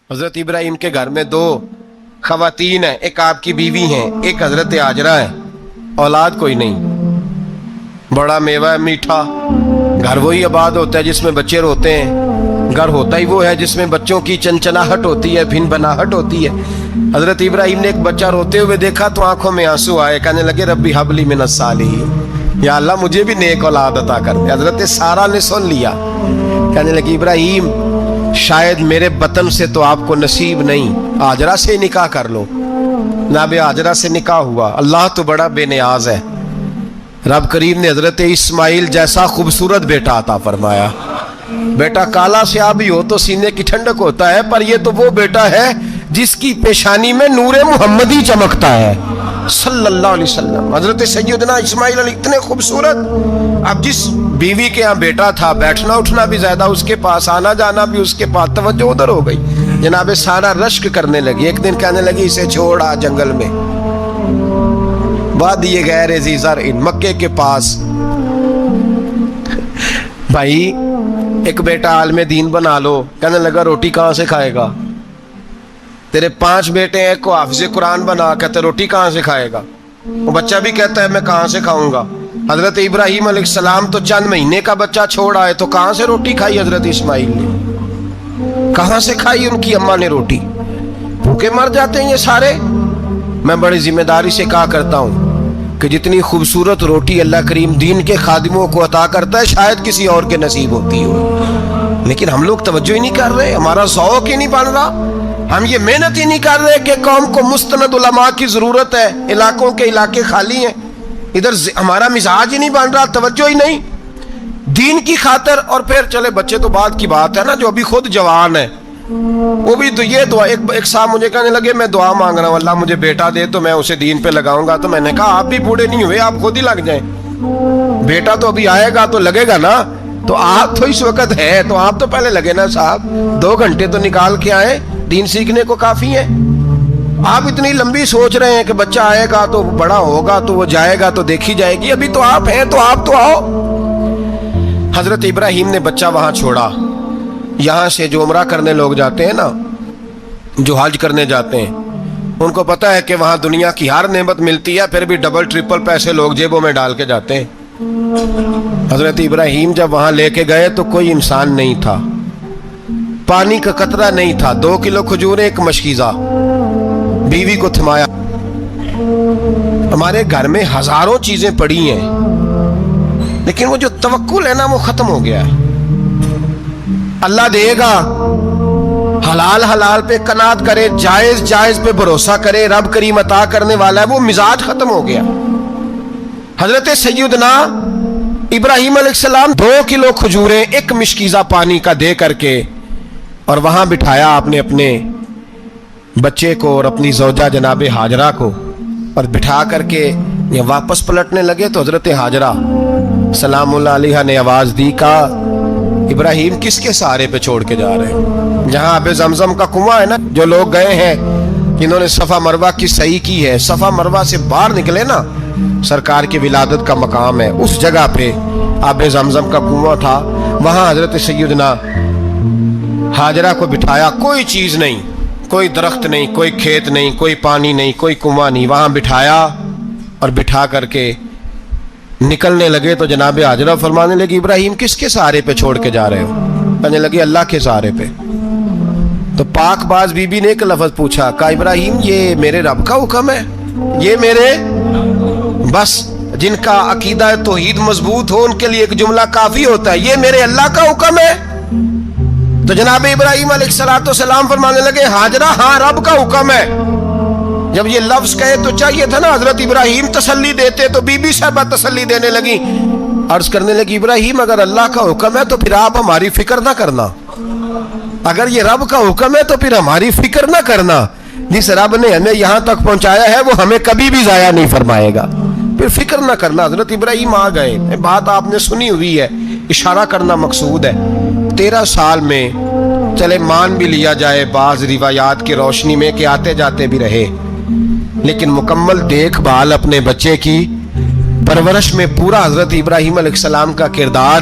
حضرت ابراہیم کے گھر میں دو خواتین ہیں، ایک آپ کی بیوی ہیں، ایک حضرت ہاجرہ ہے. اولاد کوئی نہیں. بڑا میوہ ہے میٹھا. گھر وہی آباد ہوتا ہے جس میں بچے روتے ہیں. گھر ہوتا ہی وہ ہے جس میں بچوں کی چنچناہٹ ہوتی ہے، بھن بناہٹ ہوتی ہے. حضرت ابراہیم نے ایک بچہ روتے ہوئے دیکھا تو آنکھوں میں آنسو آئے، کہنے لگے ربی حب لی من الصالحین، یا اللہ مجھے بھی نیک اولاد عطا کر دے. حضرت سارہ نے سن لیا، کہنے لگی ابراہیم شاید میرے بطن سے تو آپ کو نصیب نہیں، ہاجرہ سے نکاح کر لو. جناب ہاجرہ سے نکاح ہوا. اللہ تو بڑا بے نیاز ہے. رب کریم نے حضرت اسماعیل جیسا خوبصورت بیٹا عطا فرمایا. بیٹا کالا سیاہ ہو تو سینے کی ٹھنڈک ہوتا ہے، پر یہ تو وہ بیٹا ہے جس کی پیشانی میں نور محمدی چمکتا ہے صلی اللہ علیہ وسلم. حضرت سیدنا اسماعیل علیہ اتنے خوبصورت. اب جس بیوی کے ہاں بیٹا تھا، بیٹھنا اٹھنا بھی زیادہ اس کے پاس، آنا جانا بھی اس کے پاس، توجہ ادھر ہو گئی. جناب سارہ رشک کرنے لگی. ایک دن کہنے لگی اسے چھوڑ آ جنگل میں، وادی غیر ذی زرع، مکے کے پاس. بھائی ایک بیٹا عالم دین بنا لو. کہنے لگا روٹی کہاں سے کھائے گا؟ تیرے 5 بیٹے ہیں، کو حافظ قرآن بنا، کہتے روٹی کہاں سے کھائے گا؟ وہ بچہ بھی کہتا ہے میں کہاں سے کھاؤں گا. حضرت ابراہیم علیہ السلام تو چند مہینے کا بچہ چھوڑ آئے، تو کہاں سے روٹی کھائی حضرت اسماعیل نے؟ کہاں سے کھائی ان کی اماں نے روٹی؟ بھوکے مر جاتے ہیں یہ سارے. میں بڑی ذمہ داری سے کہا کرتا ہوں کہ جتنی خوبصورت روٹی اللہ کریم دین کے خادموں کو عطا کرتا ہے شاید کسی اور کے نصیب ہوتی ہو، لیکن ہم لوگ توجہ ہی نہیں کر رہے. ہمارا ذوق ہی نہیں بن رہا. ہم یہ محنت ہی نہیں کر رہے کہ قوم کو مستند علماء کی ضرورت ہے. علاقوں کے علاقے خالی ہیں، ادھر ہمارا مزاج ہی نہیں بن رہا، توجہ ہی نہیں دین کی خاطر. اور پھر چلے بچے تو بعد کی بات ہے نا، جو ابھی خود جوان ہے وہ بھی تو یہ دعا. ایک صاحب مجھے کہنے لگے میں دعا مانگ رہا ہوں اللہ مجھے بیٹا دے تو میں اسے دین پہ لگاؤں گا. تو میں نے کہا آپ بھی بوڑھے نہیں ہوئے، آپ خود ہی لگ جائیں. بیٹا تو ابھی آئے گا تو لگے گا نا. تو آپ تو اس وقت ہے تو آپ تو پہلے لگے نا صاحب. 2 گھنٹے تو نکال کے آئے، دین سیکھنے کو کافی ہے. آپ اتنی لمبی سوچ رہے ہیں کہ بچہ آئے گا تو بڑا ہوگا تو وہ جائے گا تو دیکھی جائے گی. ابھی تو آپ ہیں تو آپ تو آؤ. حضرت ابراہیم نے بچہ وہاں چھوڑا. یہاں سے جو عمرہ کرنے لوگ جاتے ہیں نا، جو حج کرنے جاتے ہیں، ان کو پتا ہے کہ وہاں دنیا کی ہر نعمت ملتی ہے، پھر بھی ڈبل ٹرپل پیسے لوگ جیبوں میں ڈال کے جاتے ہیں. حضرت ابراہیم جب وہاں لے کے گئے تو کوئی انسان نہیں تھا، پانی کا قطرہ نہیں تھا. 2 کلو کھجوریں، ایک مشکیزہ. بیوی کو تھمایا. ہمارے گھر میں ہزاروں چیزیں پڑی ہیں، لیکن وہ جو توکل ہے نا وہ ختم ہو گیا ہے. اللہ دے گا، حلال حلال پہ قناعت کرے، جائز جائز پہ بھروسہ کرے، رب کریم عطا کرنے والا ہے. وہ مزاج ختم ہو گیا. حضرت سیدنا ابراہیم علیہ السلام 2 کلو کھجوریں، ایک مشکیزہ پانی کا دے کر کے، اور وہاں بٹھایا آپ نے اپنے بچے کو اور اپنی زوجہ جناب ہاجرہ کو، اور بٹھا کر کے یہ واپس پلٹنے لگے تو حضرت ہاجرہ سلام اللہ علیہ نے آواز دی، کہا ابراہیم کس کے سہارے پہ چھوڑ کے جا رہے ہیں؟ جہاں آب زمزم کا کنواں ہے نا، جو لوگ گئے ہیں جنہوں نے صفا مروہ کی صحیح کی ہے، صفا مروہ سے باہر نکلے نا، سرکار کی ولادت کا مقام ہے، اس جگہ پہ آب زمزم کا کنواں تھا. وہاں حضرت سیدنا ہاجرہ کو بٹھایا. کوئی چیز نہیں، کوئی درخت نہیں، کوئی کھیت نہیں، کوئی پانی نہیں، کوئی کنواں نہیں. وہاں بٹھایا اور بٹھا کر کے نکلنے لگے تو جناب ہاجرہ فرمانے لگی ابراہیم کس کے سہارے پہ چھوڑ کے جا رہے ہو؟ کہنے لگی اللہ کے سہارے پہ. تو پاک باز بی بی نے ایک لفظ پوچھا، کہا ابراہیم یہ میرے رب کا حکم ہے؟ یہ میرے بس جن کا عقیدہ توحید مضبوط ہو ان کے لیے ایک جملہ کافی ہوتا ہے، یہ میرے اللہ کا حکم ہے. تو جناب ابراہیم علیہ السلام فرمانے لگے ہاجرہ ہاں رب کا حکم ہے. جب یہ لفظ کہے تو چاہیے تھا نا حضرت ابراہیم تسلی دیتے، تو بی بی صاحبہ تسلی دینے لگی. عرض کرنے لگی ابراہیم اگر اللہ کا حکم ہے تو پھر آپ ہماری فکر نہ کرنا. اگر یہ رب کا حکم ہے تو پھر ہماری فکر نہ کرنا. جس رب نے ہمیں یہاں تک پہنچایا ہے وہ ہمیں کبھی بھی ضائع نہیں فرمائے گا، پھر فکر نہ کرنا. حضرت ابراہیم آ گئے. بات آپ نے سنی ہوئی ہے، اشارہ کرنا مقصود ہے. 13 سال میں چلے مان بھی لیا جائے بعض روایات کی روشنی میں کہ آتے جاتے بھی رہے، لیکن مکمل دیکھ بھال اپنے بچے کی پرورش میں پورا حضرت ابراہیم علیہ السلام کا کردار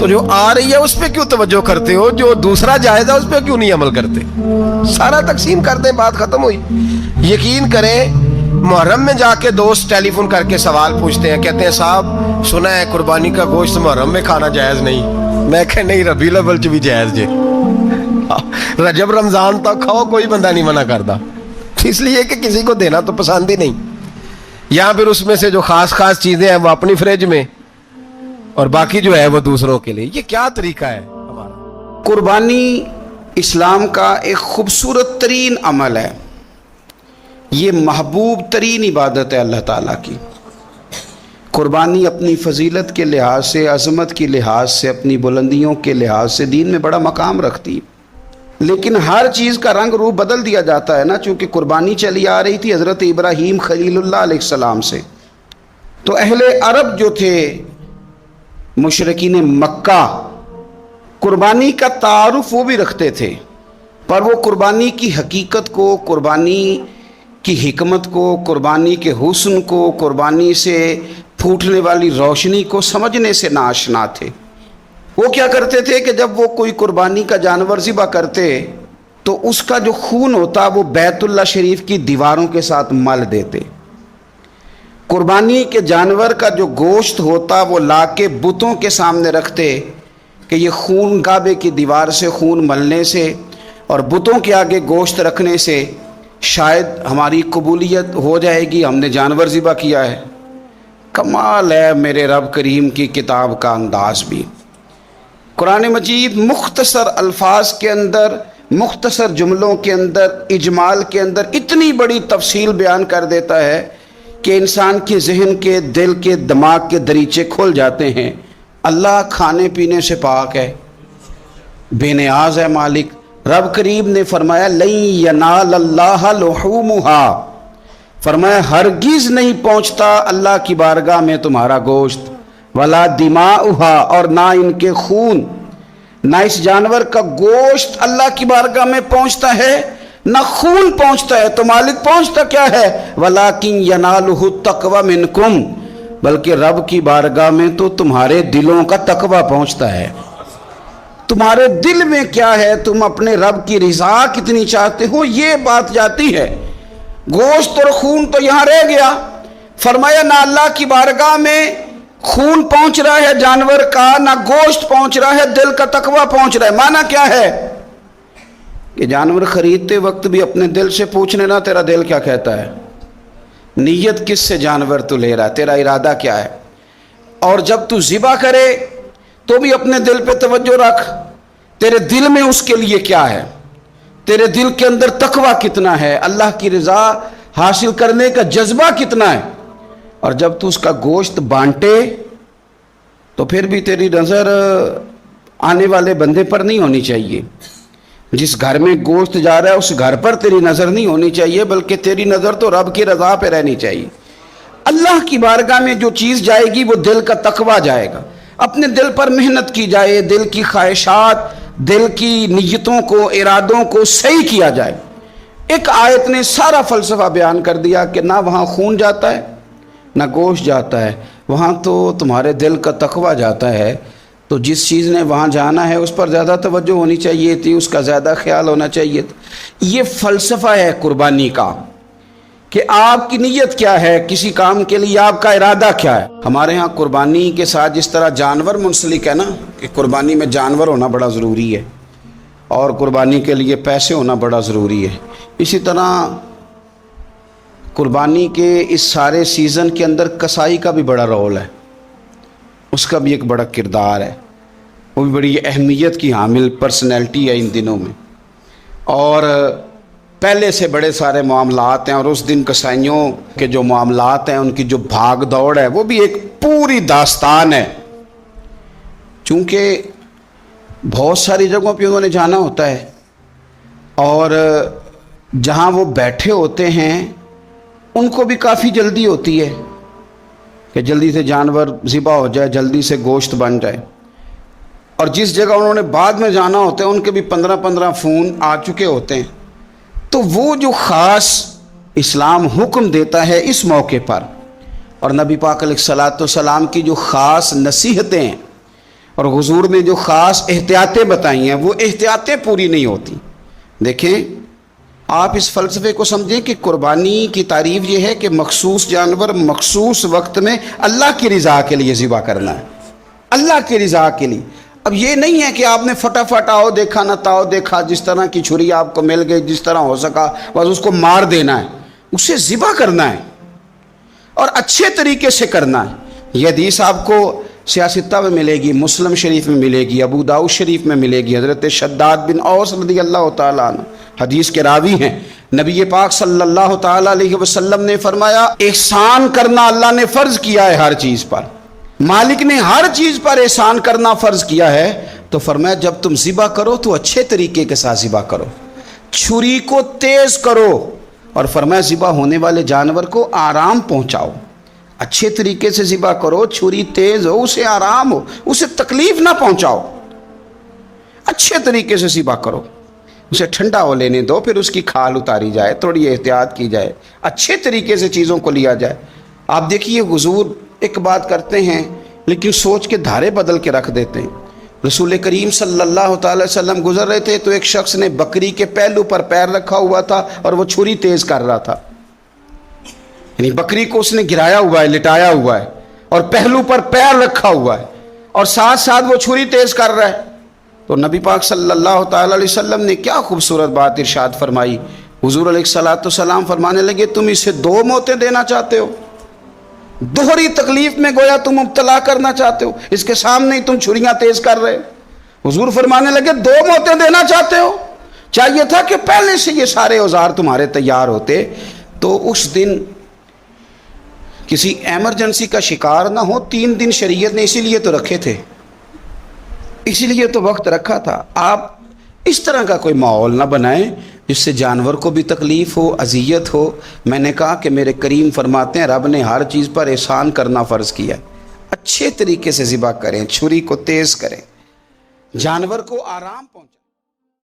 تو جو آ رہی ہے اس پہ کیوں توجہ کرتے ہو؟ جو دوسرا جائز ہے اس پہ کیوں نہیں عمل کرتے؟ سارا تقسیم کر دیں، بات ختم ہوئی۔ یقین کریں محرم میں جا کے دوست ٹیلی فون کر کے سوال پوچھتے ہیں، کہتے ہیں صاحب سنا ہے قربانی کا گوشت محرم میں کھانا جائز نہیں۔ میں کہ نہیں، ربیع الاول چ بھی جائز جے، رجب رمضان تک کھاؤ، کوئی بندہ نہیں منع کرتا، اس لیے کہ کسی کو دینا تو پسند ہی نہیں۔ یا پھر اس میں سے جو خاص خاص چیزیں ہیں وہ اپنی فریج میں، اور باقی جو ہے وہ دوسروں کے لیے۔ یہ کیا طریقہ ہے ہمارا؟ قربانی اسلام کا ایک خوبصورت ترین عمل ہے، یہ محبوب ترین عبادت ہے اللہ تعالیٰ کی۔ قربانی اپنی فضیلت کے لحاظ سے، عظمت کے لحاظ سے، اپنی بلندیوں کے لحاظ سے دین میں بڑا مقام رکھتی ہے، لیکن ہر چیز کا رنگ روپ بدل دیا جاتا ہے نا، چونکہ قربانی چلی آ رہی تھی حضرت ابراہیم خلیل اللہ علیہ السلام سے، تو اہل عرب جو تھے مشرکین مکہ قربانی کا تعارف وہ بھی رکھتے تھے، پر وہ قربانی کی حقیقت کو، قربانی کی حکمت کو، قربانی کے حسن کو، قربانی سے پھوٹنے والی روشنی کو سمجھنے سے ناآشنا تھے۔ وہ کیا کرتے تھے کہ جب وہ کوئی قربانی کا جانور ذبح کرتے تو اس کا جو خون ہوتا وہ بیت اللہ شریف کی دیواروں کے ساتھ مل دیتے۔ قربانی کے جانور کا جو گوشت ہوتا وہ لا کے بتوں کے سامنے رکھتے کہ یہ خون کعبے کی دیوار سے خون ملنے سے اور بتوں کے آگے گوشت رکھنے سے شاید ہماری قبولیت ہو جائے گی، ہم نے جانور ذبح کیا ہے۔ کمال ہے میرے رب کریم کی کتاب کا انداز بھی۔ قرآن مجید مختصر الفاظ کے اندر، مختصر جملوں کے اندر، اجمال کے اندر اتنی بڑی تفصیل بیان کر دیتا ہے کہ انسان کے ذہن کے، دل کے، دماغ کے دریچے کھل جاتے ہیں۔ اللہ کھانے پینے سے پاک ہے، بے نیاز ہے مالک۔ رب کریم نے فرمایا لَن يَنَالَ اللَّهَ لُحُومُهَا، فرمایا ہرگز نہیں پہنچتا اللہ کی بارگاہ میں تمہارا گوشت، وَلَا دِمَاؤُهَا، اور نہ ان کے خون، نہ اس جانور کا گوشت اللہ کی بارگاہ میں پہنچتا ہے، نہ خون پہنچتا ہے، تو مالک پہنچتا کیا ہے؟ وَلَكِنْ يَنَالُهُ التَّقْوَى مِنْكُمْ، بلکہ رب کی بارگاہ میں تو تمہارے دلوں کا تقوی پہنچتا ہے۔ تمہارے دل میں کیا ہے، تم اپنے رب کی رضا کتنی چاہتے ہو، یہ بات جاتی ہے۔ گوشت اور خون تو یہاں رہ گیا، فرمایا نہ اللہ کی بارگاہ میں خون پہنچ رہا ہے جانور کا، نہ گوشت پہنچ رہا ہے، دل کا تقوی پہنچ رہا ہے۔ معنی کیا ہے کہ جانور خریدتے وقت بھی اپنے دل سے پوچھنے نا تیرا دل کیا کہتا ہے، نیت کس سے جانور تو لے رہا ہے، تیرا ارادہ کیا ہے، اور جب تو ذبح کرے تو بھی اپنے دل پہ توجہ رکھ، تیرے دل میں اس کے لیے کیا ہے، تیرے دل کے اندر تقوی کتنا ہے، اللہ کی رضا حاصل کرنے کا جذبہ کتنا ہے۔ اور جب تو اس کا گوشت بانٹے تو پھر بھی تیری نظر آنے والے بندے پر نہیں ہونی چاہیے، جس گھر میں گوشت جا رہا ہے اس گھر پر تیری نظر نہیں ہونی چاہیے، بلکہ تیری نظر تو رب کی رضا پہ رہنی چاہیے۔ اللہ کی بارگاہ میں جو چیز جائے گی وہ دل کا تقوی جائے گا، اپنے دل پر محنت کی جائے، دل کی خواہشات، دل کی نیتوں کو، ارادوں کو صحیح کیا جائے۔ ایک آیت نے سارا فلسفہ بیان کر دیا کہ نہ وہاں خون جاتا ہے نہ گوشت جاتا ہے، وہاں تو تمہارے دل کا تقوی جاتا ہے، تو جس چیز نے وہاں جانا ہے اس پر زیادہ توجہ ہونی چاہیے تھی، اس کا زیادہ خیال ہونا چاہیے تھا۔ یہ فلسفہ ہے قربانی کا کہ آپ کی نیت کیا ہے، کسی کام کے لیے آپ کا ارادہ کیا ہے۔ ہمارے ہاں قربانی کے ساتھ جس طرح جانور منسلک ہے نا، کہ قربانی میں جانور ہونا بڑا ضروری ہے اور قربانی کے لیے پیسے ہونا بڑا ضروری ہے، اسی طرح قربانی کے اس سارے سیزن کے اندر کسائی کا بھی بڑا رول ہے، اس کا بھی ایک بڑا کردار ہے، وہ بھی بڑی اہمیت کی حامل پرسنالٹی ہے ان دنوں میں، اور پہلے سے بڑے سارے معاملات ہیں، اور اس دن کسائیوں کے جو معاملات ہیں ان کی جو بھاگ دوڑ ہے وہ بھی ایک پوری داستان ہے، چونکہ بہت ساری جگہوں پہ انہوں نے جانا ہوتا ہے، اور جہاں وہ بیٹھے ہوتے ہیں ان کو بھی کافی جلدی ہوتی ہے کہ جلدی سے جانور ذبح ہو جائے، جلدی سے گوشت بن جائے، اور جس جگہ انہوں نے بعد میں جانا ہوتا ہے ان کے بھی 15 فون آ چکے ہوتے ہیں، تو وہ جو خاص اسلام حکم دیتا ہے اس موقع پر، اور نبی پاک علیہ الصلوۃ والسلام کی جو خاص نصیحتیں ہیں اور حضور نے جو خاص احتیاطیں بتائی ہیں وہ احتیاطیں پوری نہیں ہوتی. دیکھیں آپ اس فلسفے کو سمجھیں کہ قربانی کی تعریف یہ ہے کہ مخصوص جانور مخصوص وقت میں اللہ کی رضا کے لیے ذبح کرنا ہے, اللہ کی رضا کے لیے. اب یہ نہیں ہے کہ آپ نے فٹافٹ آؤ دیکھا نہ تاؤ دیکھا, جس طرح کی چھری آپ کو مل گئی جس طرح ہو سکا بس اس کو مار دینا ہے. اسے ذبح کرنا ہے اور اچھے طریقے سے کرنا ہے. یہ حدیث آپ کو سیاستہ میں ملے گی, مسلم شریف میں ملے گی, ابو داؤد شریف میں ملے گی. حضرت شداد بن اوس رضی اللہ تعالیٰ عنہ حدیث کے راوی ہیں. نبی پاک صلی اللہ تعالیٰ علیہ وسلم نے فرمایا احسان کرنا اللہ نے فرض کیا ہے ہر چیز پر. مالک نے ہر چیز پر احسان کرنا فرض کیا ہے. تو فرمایا جب تم ذبح کرو تو اچھے طریقے کے ساتھ ذبح کرو, چھری کو تیز کرو, اور فرمایا ذبح ہونے والے جانور کو آرام پہنچاؤ. اچھے طریقے سے ذبح کرو, چھری تیز ہو, اسے آرام ہو, اسے تکلیف نہ پہنچاؤ. اچھے طریقے سے ذبح کرو, اسے ٹھنڈا ہو لینے دو, پھر اس کی کھال اتاری جائے, تھوڑی احتیاط کی جائے, اچھے طریقے سے چیزوں کو لیا جائے. آپ دیکھیے حضور ایک بات کرتے ہیں لیکن سوچ کے دھارے بدل کے رکھ دیتے ہیں. رسول کریم صلی اللہ تعالی وسلم گزر رہے تھے تو ایک شخص نے بکری کے پہلو پر پیر رکھا ہوا تھا اور وہ چھری تیز کر رہا تھا. یعنی بکری کو اس نے گرایا ہوا ہے, لٹایا ہوا ہے, اور پہلو پر پیر رکھا ہوا ہے, اور ساتھ ساتھ وہ چھری تیز کر رہا ہے. تو نبی پاک صلی اللہ تعالی علیہ وسلم نے کیا خوبصورت بات ارشاد فرمائی. حضور علیہ الصلوۃ والسلام فرمانے لگے تم اسے 2 موتیں دینا چاہتے ہو, دوہری تکلیف میں گویا تم مبتلا کرنا چاہتے ہو, اس کے سامنے ہی تم چھریاں تیز کر رہے. حضور فرمانے لگے 2 موتیں دینا چاہتے ہو, چاہیے تھا کہ پہلے سے یہ سارے اوزار تمہارے تیار ہوتے تو اس دن کسی ایمرجنسی کا شکار نہ ہو. 3 دن شریعت نے اسی لیے تو رکھے تھے, اسی لیے تو وقت رکھا تھا. آپ اس طرح کا کوئی ماحول نہ بنائیں جس سے جانور کو بھی تکلیف ہو, اذیت ہو. میں نے کہا کہ میرے کریم فرماتے ہیں رب نے ہر چیز پر احسان کرنا فرض کیا ہے. اچھے طریقے سے ذبح کریں, چھری کو تیز کریں, جانور کو آرام پہنچائیں.